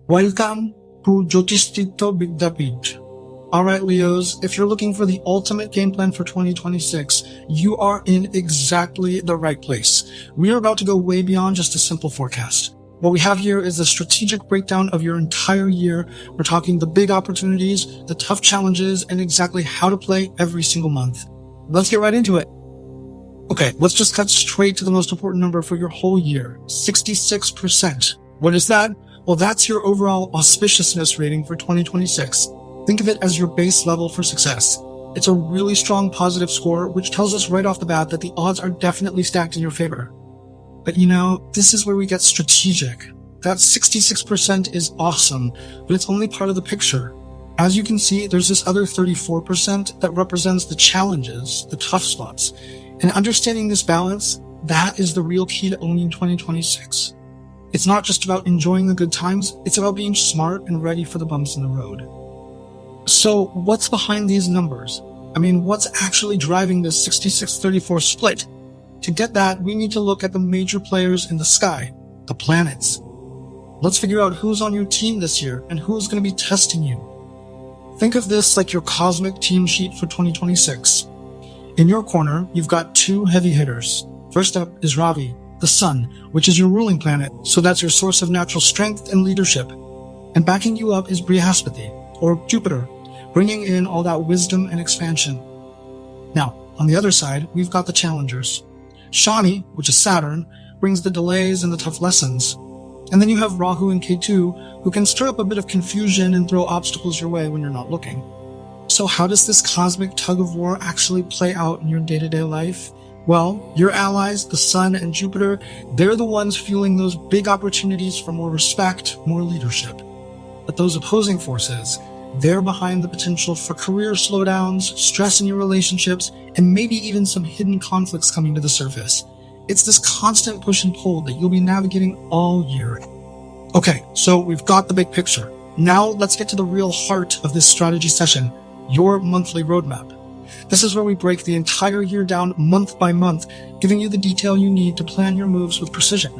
Welcome to Jyotish Tirtha Vyadeeth. Alright Leos, if you're looking for the ultimate game plan for 2026, you are in exactly the right place. We are about to go way beyond just a simple forecast. What we have here is a strategic breakdown of your entire year. We're talking the big opportunities, the tough challenges, and exactly how to play every single month. Let's get right into it. Okay, let's just cut straight to the most important number for your whole year, 66%. What is that? Well, that's your overall auspiciousness rating for 2026. Think of it as your base level for success. It's a really strong positive score, which tells us right off the bat that the odds are definitely stacked in your favor. But this is where we get strategic. That 66% is awesome, but it's only part of the picture. As you can see, there's this other 34% that represents the challenges, the tough spots. And understanding this balance, that is the real key to owning 2026. It's not just about enjoying the good times, it's about being smart and ready for the bumps in the road. So what's behind these numbers? What's actually driving this 66-34 split? To get that, we need to look at the major players in the sky, the planets. Let's figure out who's on your team this year and who's going to be testing you. Think of this like your cosmic team sheet for 2026. In your corner, you've got two heavy hitters. First up is Ravi, the sun, which is your ruling planet, so that's your source of natural strength and leadership. And backing you up is Brihaspati, or Jupiter, bringing in all that wisdom and expansion. Now, on the other side, we've got the challengers. Shani, which is Saturn, brings the delays and the tough lessons. And then you have Rahu and Ketu, who can stir up a bit of confusion and throw obstacles your way when you're not looking. So how does this cosmic tug of war actually play out in your day-to-day life? Well, your allies, the Sun and Jupiter, they're the ones fueling those big opportunities for more respect, more leadership. But those opposing forces, they're behind the potential for career slowdowns, stress in your relationships, and maybe even some hidden conflicts coming to the surface. It's this constant push and pull that you'll be navigating all year. Okay, so we've got the big picture. Now let's get to the real heart of this strategy session, your monthly roadmap. This is where we break the entire year down month by month, giving you the detail you need to plan your moves with precision.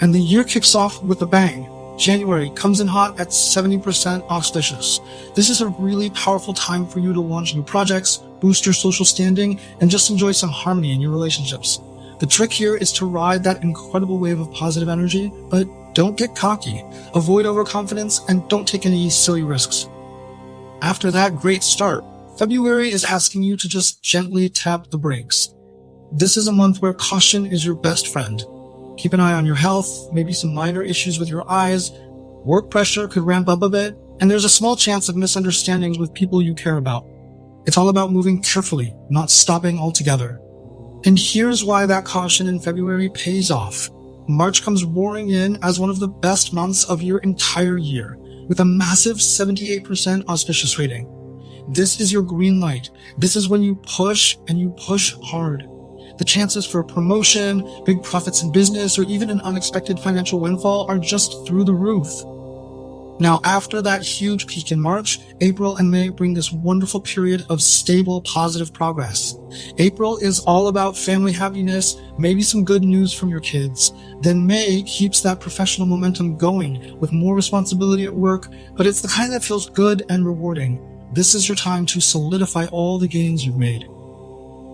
And the year kicks off with a bang. January comes in hot at 70% auspicious. This is a really powerful time for you to launch new projects, boost your social standing, and just enjoy some harmony in your relationships. The trick here is to ride that incredible wave of positive energy, but don't get cocky. Avoid overconfidence and don't take any silly risks. After that great start, February is asking you to just gently tap the brakes. This is a month where caution is your best friend. Keep an eye on your health, maybe some minor issues with your eyes. Work pressure could ramp up a bit, and there's a small chance of misunderstandings with people you care about. It's all about moving carefully, not stopping altogether. And here's why that caution in February pays off. March comes roaring in as one of the best months of your entire year, with a massive 78% auspicious rating. This is your green light. This is when you push and you push hard. The chances for promotion, big profits in business, or even an unexpected financial windfall are just through the roof. Now, after that huge peak in March, April and May bring this wonderful period of stable, positive progress. April is all about family happiness, maybe some good news from your kids. Then May keeps that professional momentum going with more responsibility at work, but it's the kind that feels good and rewarding. This is your time to solidify all the gains you've made.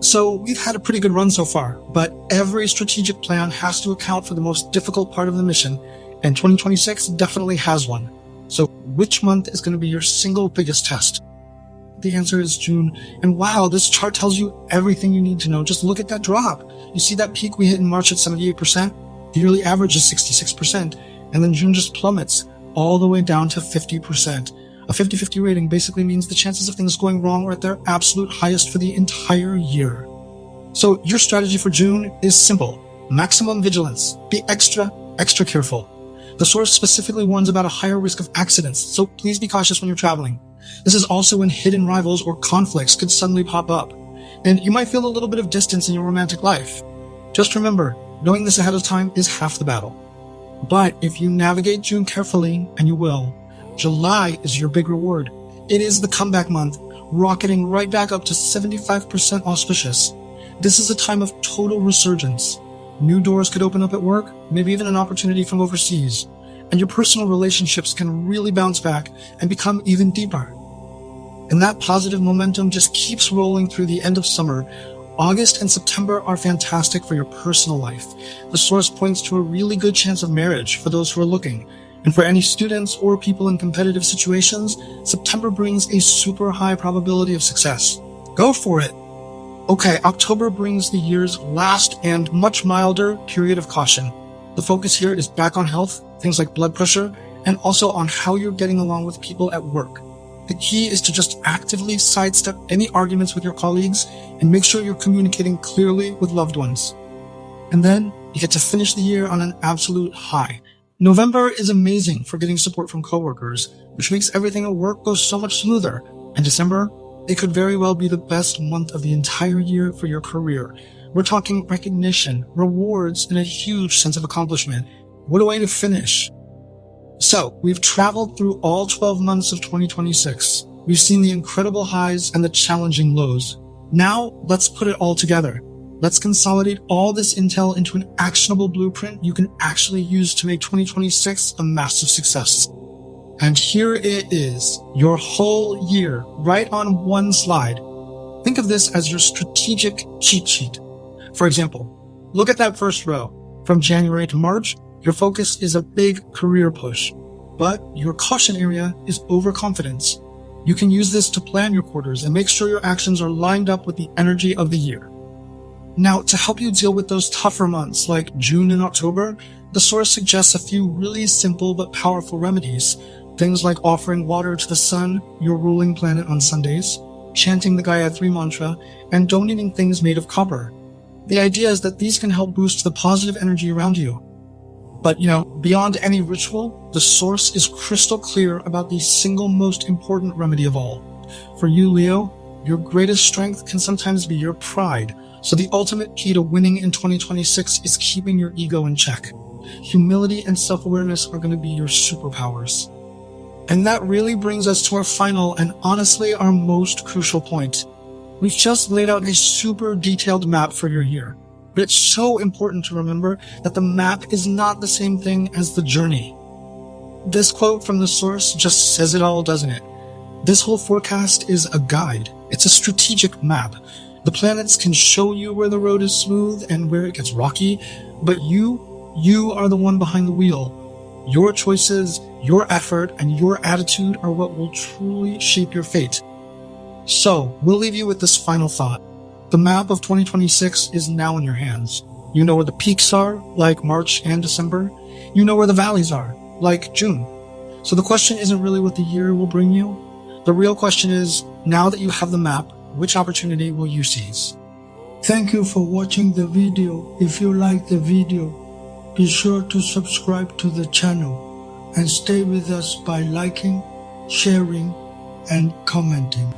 So we've had a pretty good run so far, but every strategic plan has to account for the most difficult part of the mission, and 2026 definitely has one. So which month is going to be your single biggest test? The answer is June, and wow, this chart tells you everything you need to know. Just look at that drop. You see that peak we hit in March at 78%? The yearly average is 66%, and then June just plummets all the way down to 50%. A 50-50 rating basically means the chances of things going wrong are at their absolute highest for the entire year. So your strategy for June is simple. Maximum vigilance. Be extra careful. The source specifically warns about a higher risk of accidents, so please be cautious when you're traveling. This is also when hidden rivals or conflicts could suddenly pop up, and you might feel a little bit of distance in your romantic life. Just remember, knowing this ahead of time is half the battle. But if you navigate June carefully, and you will, July is your big reward. It is the comeback month, rocketing right back up to 75% auspicious. This is a time of total resurgence. New doors could open up at work, maybe even an opportunity from overseas. and your personal relationships can really bounce back and become even deeper. And that positive momentum just keeps rolling through the end of summer. August and September are fantastic for your personal life. The source points to a really good chance of marriage for those who are looking. And for any students or people in competitive situations, September brings a super high probability of success. Go for it! Okay, October brings the year's last and much milder period of caution. The focus here is back on health, things like blood pressure, and also on how you're getting along with people at work. The key is to just actively sidestep any arguments with your colleagues and make sure you're communicating clearly with loved ones. And then you get to finish the year on an absolute high. November is amazing for getting support from coworkers, which makes everything at work go so much smoother. And December, it could very well be the best month of the entire year for your career. We're talking recognition, rewards, and a huge sense of accomplishment. What a way to finish. So, we've traveled through all 12 months of 2026. We've seen the incredible highs and the challenging lows. Now, let's put it all together. Let's consolidate all this intel into an actionable blueprint you can actually use to make 2026 a massive success. And here it is, your whole year, right on one slide. Think of this as your strategic cheat sheet. For example, look at that first row. From January to March, your focus is a big career push, but your caution area is overconfidence. You can use this to plan your quarters and make sure your actions are lined up with the energy of the year. Now, to help you deal with those tougher months like June and October, the source suggests a few really simple but powerful remedies. Things like offering water to the sun, your ruling planet, on Sundays, chanting the Gayatri mantra, and donating things made of copper. The idea is that these can help boost the positive energy around you. But, beyond any ritual, the source is crystal clear about the single most important remedy of all. For you, Leo, your greatest strength can sometimes be your pride. So the ultimate key to winning in 2026 is keeping your ego in check. Humility and self-awareness are going to be your superpowers. And that really brings us to our final and honestly our most crucial point. We've just laid out a super detailed map for your year. But it's so important to remember that the map is not the same thing as the journey. This quote from the source just says it all, doesn't it? This whole forecast is a guide. It's a strategic map. The planets can show you where the road is smooth and where it gets rocky, but you are the one behind the wheel. Your choices, your effort, and your attitude are what will truly shape your fate. So, we'll leave you with this final thought. The map of 2026 is now in your hands. You know where the peaks are, like March and December. You know where the valleys are, like June. So the question isn't really what the year will bring you. The real question is, now that you have the map, which opportunity will you seize? Thank you for watching the video. If you like the video, be sure to subscribe to the channel and stay with us by liking, sharing, and commenting.